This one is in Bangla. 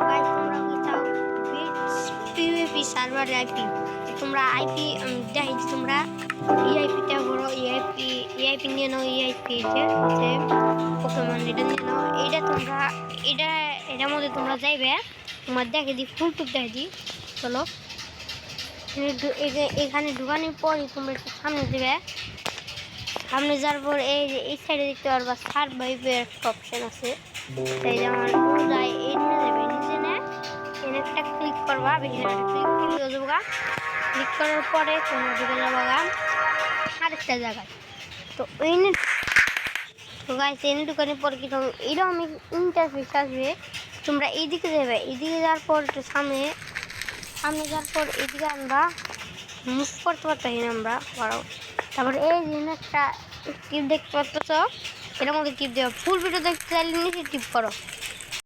গাইস তোমরা কি চাও পিভিপি সার্ভার আইপি? তোমরা আইপি দেখি তোমরা ইআইপিটা বড় ইআইপি নিয়ে নাও। ইআইপি যে পোকেমন এটা নিয়ে নাও। এটা তোমরা এটার মধ্যে তোমরা যাইবে, তোমার দেখে দি ফুল টুপ দেখে দি। চলো এখানে ঢুকানোর পরই তোমরা একটু সামনে দেবে। সামনে যাওয়ার পর এই সাইডে দেখতে পারবা সার্ভাইভের একটা অপশন আছে। তাই আমার যায় এই নিয়ে যাবে, নিচে নেয় এনে একটা ক্লিক করবা। বেশি ক্লিক হয়ে যাবো। ক্লিক করার পরে তোমরা ঢুকে যাবো আরেকটা জায়গায়। তো তো গাইস এনে ঢুকানোর পর কি তখন এরকম ইন্টারফেস আসবে। তোমরা এইদিকে যাবে, এইদিকে যাওয়ার পর একটু সামনে যাওয়ার পর এইদিকে আমরা মুভ করতে পারতেছি না আমরা বড়। তারপরে এই দিন একটা টিপ দেখতে পাচ্ছ, এর মধ্যে টিপ দেওয়া। ফুল ভিডিও দেখতে চাইলে নিচে টিপ করো।